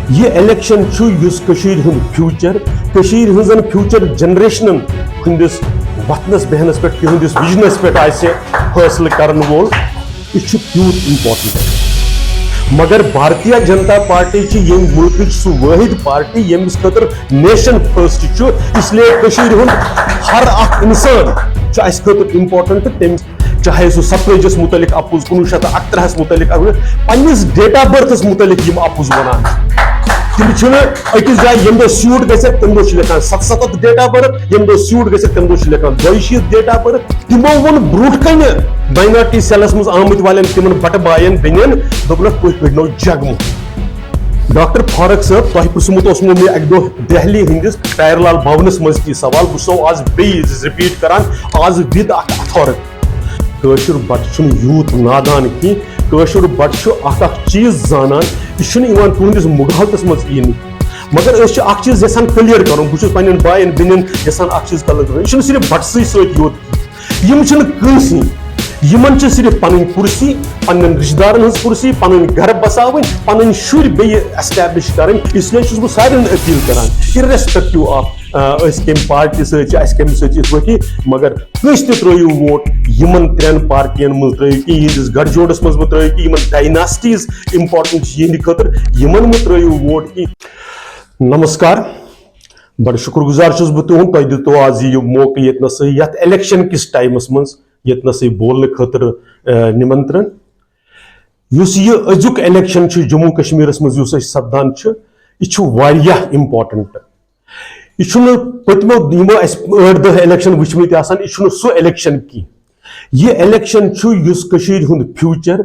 یہ election future future generation ہندس وتنس بہنس پہ تہندس وجنس پہ حاصل کرن وول یہ تیوت امپارٹنٹ مگر بھارتیہ جنتا پارٹی یم ملک سہ واحد پارٹی یمس خاطر نیشن فرسٹ اس لیے ہر اخ انسان اس خاطر امپارٹنٹ تم چاہے سہ سفریجس متعلق اپوز 1938 متعلق پنس ڈیٹ آف برتھس متعلق یم اپوز ونان تم اکس جائیں یم دہ سیوٹ گھت تم دہ لکھان 77 ڈیٹ آف برتھ یم دہ سیوٹ گھت تم دہ لکھان 62 ڈیٹ آف برتھ تمو ون بروٹ کن مائنارٹی سیلس مز آمت والن تم بٹہ باین بین دپنک تھی کڑنو جگمو ڈاکٹر فاروق صاحب تہ پرسمت مے اک دہ دہلی ہندس ٹائر لال بھونس مز یہ سوال بہ آز بیس رپیٹ کران آز ود اک اتھارٹی کاشر بٹ یوت نادان کی کاشر بٹ اخ چیز زانان یہ تہندس مغالتس مز این مگر اخ چیز یسان کلیئر کرن بہت پنن بائن بین یسان اخ چیز کلیئر کرن یہ صرف بٹسے ست یوت یم کنسی یمن صرف پن کرسی پن رشتہ دارن ہز کرسی پن گھر بساون پن شر بیٚیہِ ایسٹیبلش کرن اس لیے چھس بہ سارن اپیل کران ارریسپیکٹو آف کم پارٹی ست کم سی مگر کنس تہ ترٛٲیِو ووٹ یمن ترین پارٹین مز ترٛٲیِو کہ یہندس گڑھ جوڑس مز مہ ترٛٲیِو کہ یمن ڈائناسٹیز امپارٹنٹ یہندِ خاطر یمن مہ ترٛٲیِو ووٹ کہ نمسکار بڑ شکر گزار چھس بہ تہند تۄہہِ دِتو آز یہ موقع یتنس یتھ الیکشن کس ٹائمس مز یتنس بولنے خاطر نمنترن اس یہ ازیک الیکشن جموں کشمیر مز سپدان یہ واریاہ امپارٹنٹ یہ پتمو یمو 8-10 الیکشن وچمت یہ سہ الیکشن کی یہ الیکشن ہند فیوچر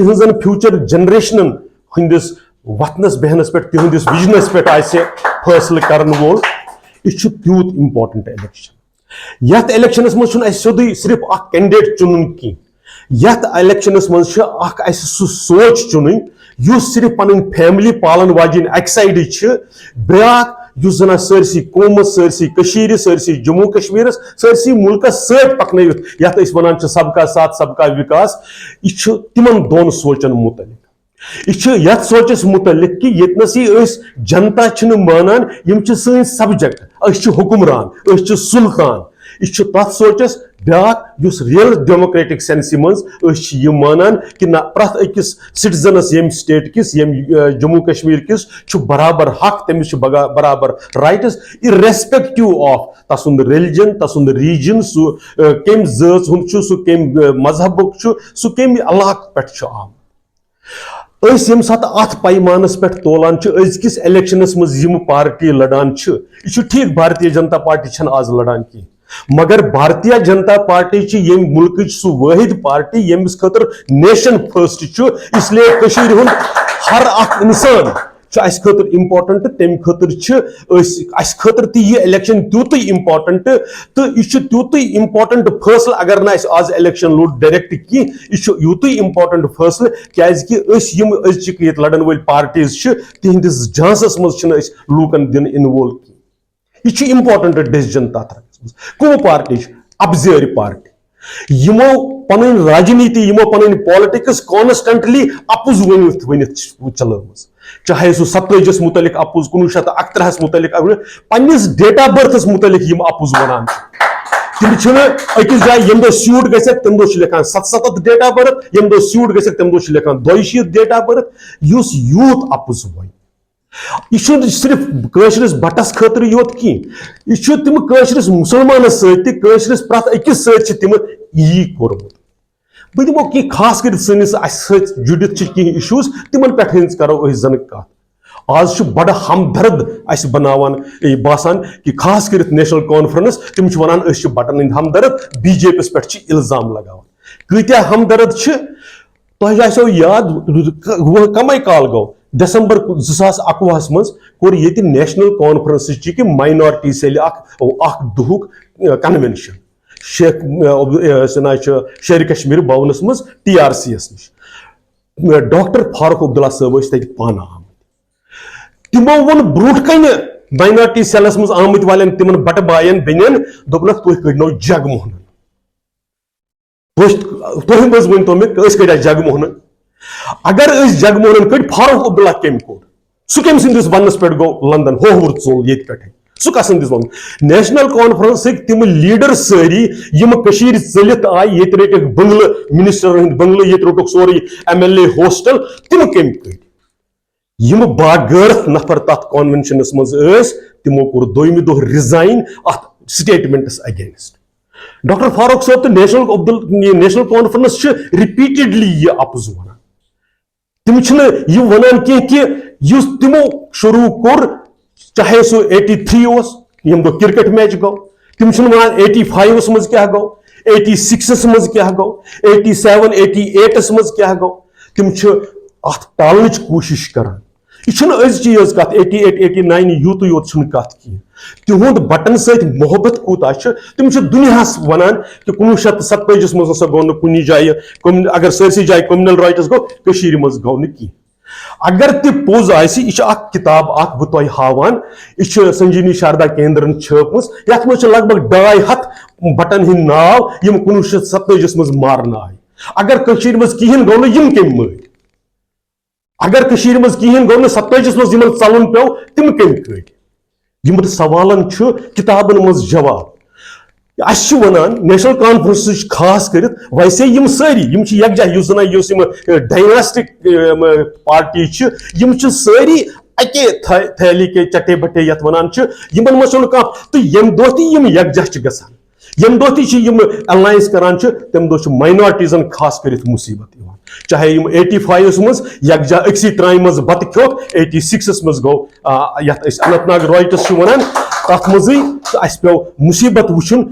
ہزن فیوچر جنریشن ہندس وتنس بہنس پہ تہندس وجنس پہ حاصل کرن وول یہ تیوت امپارٹنٹ الیکشن یتھ الیکشنس مز سیودے صرف اخ کینڈیڈیٹ چنن کی یتھ الیکشنس مز سہ سوچ چنن اس صرف پن فیملی پالن واجن اک سائڈ بیاکھ اس زن سرسی قومس سرسی جموں کشمیر سرسی ملکس ست پکنوت یتھ ونان سب کا ساتھ سب کا وکاس یہ تمن دون سوچن متعلق یہ یتھ سوچس متعلق کہ یتنس جنتا مانان یم سن سبجیکٹ حکمران سلطان یہ تر سوچس بیاکھ اس ریل ڈیموکریٹک سینس مز یہ مانان کہ نہ پرت اکس سٹیزنس یم سٹیٹ کس یم جموں کشمیر کس برابر حق تمس برابر رائٹس ارریسپیکٹو آف تسند ریلیجن تسند ریجن سہ کم ذات ہند سہ کم مذہبک سہ کم علاقہ پہ آم یم سات ات پیمانس پہ تولان ازکس الیکشنس مز یم پارٹی لڑان یہ ٹھیک بھارتیہ جنتا پارٹی چھن آز لڑان کی مگر بھارتیہ جنتا پارٹی یم ملک سہ واحد پارٹی یمس خاطر نیشن فرسٹ اس لیے ہر اخ انسان اس خاطر امپارٹنٹ تم خاطر تہ یہ الیکشن تیوت امپارٹنٹ تو یہ تیوت امپارٹنٹ فیصلہ اگر نا آز الیکشن لوٹ ڈائریکٹ کی یہ یوت امپارٹنٹ فیصلہ کیاز کہ یم ازچ یہ لڑن ول پارٹیز تہندس جانسس مز لوکن دن انوالو کی یہ امپارٹنٹ ڈیسیجن تر کم پارٹی ابزیر پارٹی یمو پن راجنیتی یمو پن پالٹکس کانسٹنٹلی اپوز ونت چلٲمٕژ چاہے سہ 27 متعلق اپوز 1938 متعلق پنس ڈیٹ آف برتھس متعلق یم اپوز ونان تم اکس جائیں یم دہ سیوٹ گھت تم دہ لکھان 77 ڈیٹ آف برتھ یم دہ سیوٹ گھت تم دہ لکھان 62 ڈیٹ آف برتھ اس یوت اپوز ون یہ صرف قشرس بٹس خاطر یوت کی یہ تم قشرس مسلمانس سترس پرت اکس ستم یی کورمت بہ دمو کی خاص کر سنس جڑت کی ایشوز تمن پہ کرو زن کت آز بڑا ہمدرد اس بناوان باسان کہ خاص کر نیشنل کانفرنس تم ونان بٹن ہند ہمدرد بی جے پی پہ الزام لگاوان کتیا ہمدرد تہ آسو یاد کم کال گو دسمبر 2021 مز کور یہ نیشنل کانفرنس کہ مائنارٹی سیل اخ دہک کنونشن شیر کشمیر بھونس مز TRC یس نش ڈاکٹر فاروق عبداللہ صاحب تک پانہ آمت تمو ون بروٹ کن مائنارٹی سیلس مز آمت والن تمن بٹہ باین بین دپنک تھی کڑنو جگ موہن تھی مز ون تو مے کڑا جگ موہن اگر جگ موہن کڑ فاروق عبداللہ کم کور سہ کم سندس ونس پہ گو لندن ہوور ژول یہ پہ سہ کس سندس ون نیشنل کانفرنس تم لیڈر ساری ژلت آئی یہ رٹک بنگلہ منسٹر ہند بنگلہ یہ رٹک سوری MLA ہوسٹل تم کم کر باغیرت نفر تر کانونشنس مز تمو کور دویمہ دہ ریزائن ات سٹیٹمنٹس اگینسٹ ڈاکٹر فاروق صاحب تو نیشنل کانفرنس رپیٹڈلی یہ اپز ونان تم یہ ونان کہ تمو شروع کور چاہے سو 83 یم دہ کرکٹ میچ گو تم ونان 85 مز کیا گو 86 مز کیا گو 87 88 مز کیا گو تم ات ٹالنچ کوشش کران یہ چیز کت 88 89 یوت یوت کت کی تہد بٹن ست محبت کوتا تم دنیاس ونان کہ 1947 مز ہسا گو نا کن جائے اگر سرسی جائے کمنل رائٹس گو مز گو نا کی اگر تہ پوز یہ کتاب اخ بہ تہ ہاوان یہ سنجینی شاردا کیندرن چھپمز یتھ مز لگ بھگ 250 بٹن ہند ناو یم 1947 مز مارن آئی اگر مز کہین گو نا یم کم مر اگر مز کہین گو نا 47 مز یم ژلن پیو تم کم کھٹ یم سوالن کتابن مز جواب اس ونان نیشنل کانفرنس خاص کرت ویسے یم ساری یم یکجا اس زن ڈائناسٹک پارٹی یم ساری اکے تھیلی کے چٹے بٹے یت ونان یمن مز تو یم دہ تہ یم یکجا گژھان یم دہ تہ الائنس کران تم دہ مائنارٹیزن خاص کرت مصیبت چاہے 85 مز یکجا اکسی ترامہ مز بت کھوت 86 مز گو یت اننت ناگ رائٹس ونان تک مزے اس پو مصیبت وچن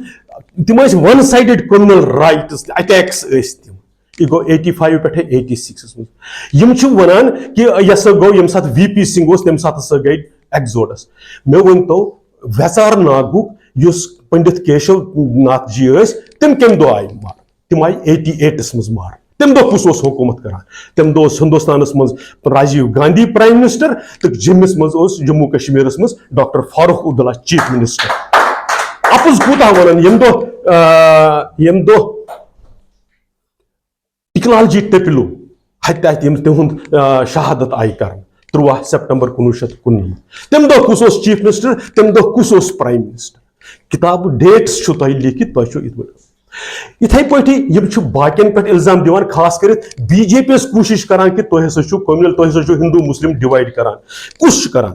تم ون سائڈڈ کمنل رائٹس اٹیکس تم یہ گو 85 پہ 86 مز یم ونان کہ یہ سا گو یم سات VP سنگھ تم سات ہسا گئی ایگزوڈس مے ون تو ویژار ناگک اس پنڈت کیشو ناتھ جی تم کم دہ آئی مار تم آئی 88 مز مار تم دہ کس حکومت کران تم دہ ہندوستانس مز راجیو گاندھی پرائم منسٹر تو جمس مز جموں کشمیرس مز doctor Farooq Abdullah chief minister ups کوتا ونان یم دہ ٹیکنالوجی ٹپلو ہتہ تہد شہادت آئی کر 13 سپٹمبر 1919 تم دہ کس چیف منسٹر تم دہ کس پرائم منسٹر کتاب ڈیٹس تہ لکھت تہ اتھے پہ باقین پہ الزام دیوان خاص کرت BJP یس کوشش کران کہ تہ ہسا کمنل تہ ہسا ہندو مسلم ڈیوائڈ کران کس کران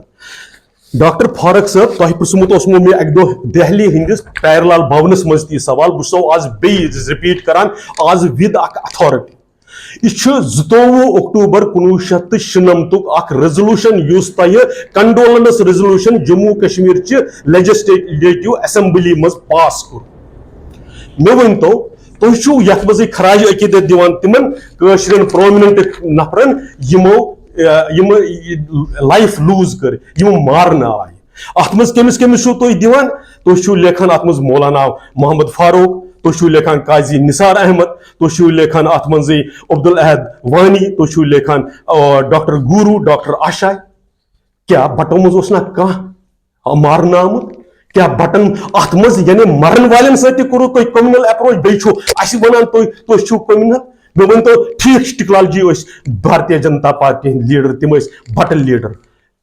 ڈاکٹر فاروق صاحب تہ پرسمت اسمو مے اک دہ دہلی ہندس پیر لال بھونس مز تی سوال بہ سو آز بیٚیہِ رپیٹ کران آز ود اک اتھارٹی یہ 22 اکتوبر 1996 اخ ریزولوشن اس تہ کنڈولنس ریزولوشن جموں کشمیر چہ لیجسلیٹو اسمبلی مز پاس کور مے ون تو تھی یت مز خراج عقیدت دیوان تمن کشرین پرومیننٹ نفرن یم لائف لوز کر مارن آئی ات مز کمس کمس تھی دیوان تھی لیکھان ات مز مولانا محمد فاروق تھی لیکھان قاضی نثار احمد تھی لیکھان ات مز عبدالاحد وانی تھی لیکھان ڈاکٹر گورو ڈاکٹر آشا کیا بٹو مز اس نا کھانا مارن آمت کیا بٹن ات مز یعنی مرن والن ست کرو تھی کمنل اپروچ بیچو اس ونان تھی کمنل مے ون تو ٹھیک technology Bharatiya Janata party leader تم بٹن لیڈر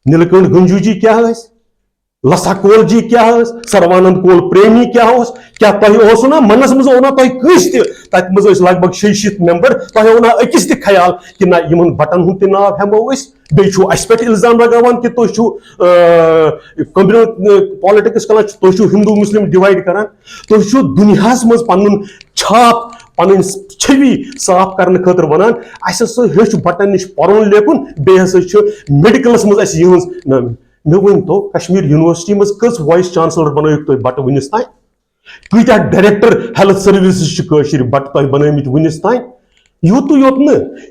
نیلکنٹھ گنجو جی کیا لسا کول جی کیا سروانند کول پریمی کیا تہ نا منس مز اونا تہ کس تت مز لگ بھگ 600 ممبر تہ اونا اکس تہ خیال کہ نہ یمن بٹن ہند تہ ناو ہمو بیٚیہِ اس پہ الزام لگاوان کہ تھی کمنل پالٹکس کران تھی ہندو مسلم ڈیوائڈ کران تھی دنیاس مز پن چھاپ پن چھوی صاف کرنے خاطر ونان اس ہیچ بٹن نش پرن لیکن بیٚیہِ ہسا میڈیکلس مز اس یہنز مے ون تو کشمیر یونیورسٹی مز کس وائس چانسلر بنوک تھی بٹ ونس تین کتیا ڈائریکٹر ہیلتھ سروسز بٹ تہ بنمت ونس تین یوت یوت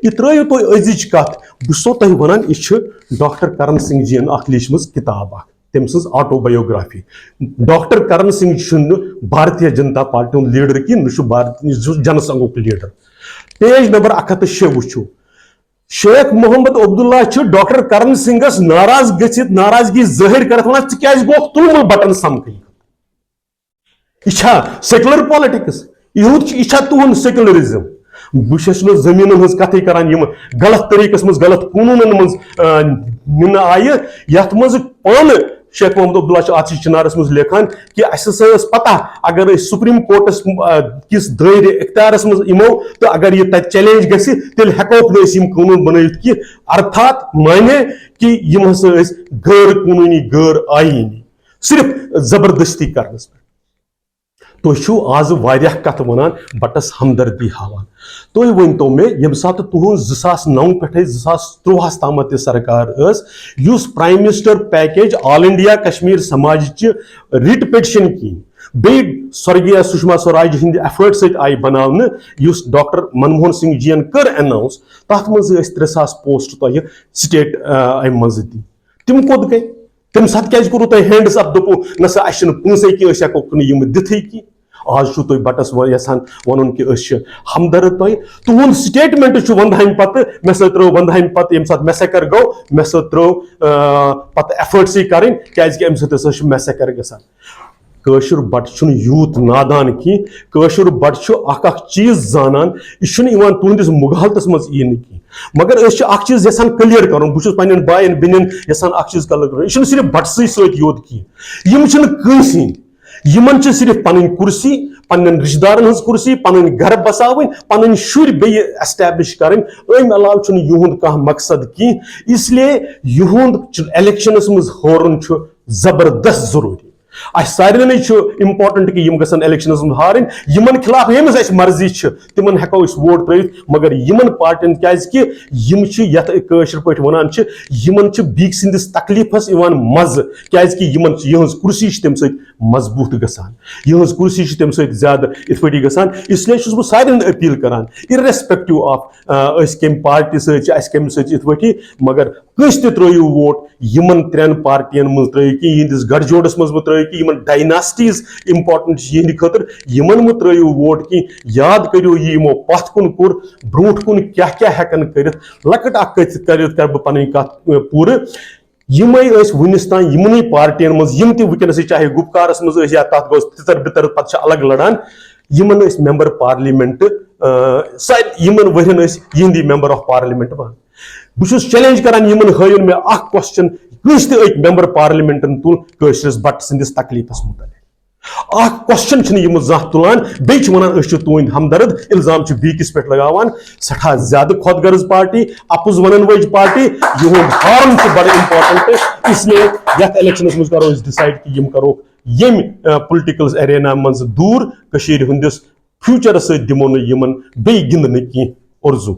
یہ ترو تھی أزِچ کت بہٕ تہ ونان یہ ڈاکٹر کرن سنگھ جی اخ لیچھمژ کتاب اخ تم سن آٹو بایوگرافی ڈاکٹر کرن سنگھ چھ بھارتیہ جنتا پارٹی ہند لیڈر کی نہ جن سنگھک لیڈر پیج نمبر 106 وچھو شیخ محمد عبداللہ ڈاکٹر کرن سنگھس ناراض گھت ناراضگی ظاہر کرت ونان ژٕ کیازِ گوکھ تلمل بٹن سمکھٕنۍ یہ سیکولر پالٹکس یہ تہد سیکولرزم بہت زمین ہز کتھ کران غلط طریقس مز غلط قونون مز نن آئی یت مز پان شیخ محمد عبداللہ آتشی چنارس مز لکھان کہ اسہ پتہ اگر سپریم کورٹس کس دائر اختیارس مز امو تو اگر یہ تت چیلنج گژھِ تیل ہیکوک نہ یم قونون بنائت کی ارتھات مانے کہ یم ہسا غیر قانونی غیر آئینی صرف زبردستی کرنس پہ تھی چھو آز واریاہ کت ونان بٹس ہمدردی ہاوان تھی ورنتو مے یم سات تہذ 2009 پہ 2013 تامت یہ سرکار اس prime minister package all India Kashmir Samaj چہ رٹ پٹیشن کی بی سورگیہ سشما سوراج ہند ایفرٹ ست آئی بناونہ اس ڈاکٹر منموہن سنگھ جی کر اناؤنس تر مز 3000 پوسٹ تہ سٹیٹ ام مز دی تم کوت گئی تم سات کیا کورو تہ ہینڈس اپ دپو نسا اس پونسے کی ہیکوک یم دتھے کی آج تھی بٹس یسان ون کہ ہمدرد تہد سٹیٹمنٹ وندہامہ پتہ مے سا ترو وندہامہ پتہ یم سات میسیکر گو مے سا ترو پتہ ایفرٹس کریں کہ ام سات میسیکر گژھان کاشر بٹ یوت نادان کی کاشر بٹ اخ چیز زانان یہ تہندس مغالتس مز ای نا کی مگر اخ چیز یسان کلیئر کرن بہت پنن بائن بینن یسان اخ چیز کلیئر کرن یہ صرف بٹسے ست یوت کی یم کنسی یمن صرف پن کرسی پن رشتہ دارن ہز کرسی پن گھر بساون پن شر بی ایسٹیبلش کریں ام علاوہ یہند کھانا مقصد کی اس لیے یہند الیکشنس مز ہورن زبردست ضروری سارے امپارٹنٹ کہ یم گھن الیکشنس مز ہارن یمن خلاف یمس اس مرضی تمن ہیکو اس ووٹ ترت مگر یمن پارٹین کیازکہ یم یت کاشر پہ ونان یمن بیک سندس تکلیفس مز کیازکہ یمن یہز کرسی تم ست مضبوط گژھان یہز کرسی تم ست زیادہ ات پٲٹھی گژھان اس لیے چھس بہ سارن اپیل کران ارریسپیکٹو آف اس کم پارٹی ست کم ست ات پٲٹھی مگر کس تہ ترٲیو ووٹ یمن 3 پارٹین مز ترٲیو کہ یہندس گڑھ جوڑس مز ترٲیو کہ یمن ڈائناسٹیز امپارٹنٹ یہند خاطر یمن مہ ترٲیو ووٹ کی یاد کریو یہ یمو پتھ کن کور برونٹ کن کیا ہیکن کرت لکٹ اخ کر بہ پنن کت پورٕ یمے ونس تان یمنی پارٹین مز یم تہ ونکس چاہے گپکارس مز یا تک گوس تتر بتر پتہ الگ لڑان یمن ممبر پارلیمنٹ یمن ورین یہندی ممبر آف پارلیمنٹ بن بہ چیلنج کران یمن ہائن مے اخ کوسچن کس تہ ممبر پارلیمنٹن تل کاشرس بٹ سندس تکلیفس متعلق اخ کوسچن یم زانہ تلان بیچ ونان تہند ہمدرد الزام بیکس پہ لگاوان سٹھا زیادہ خود غرض پارٹی اپز ونن وج پارٹی یہند ہارن بڑا امپارٹنٹ اس لیے یتھ الیکشنس مز کرو ڈسائڈ کہ یم کرو یم پولٹیکل ایرینا مز دور کشیر ہندس فیوچر ست دمو نہ یمن بی گندن کی اردو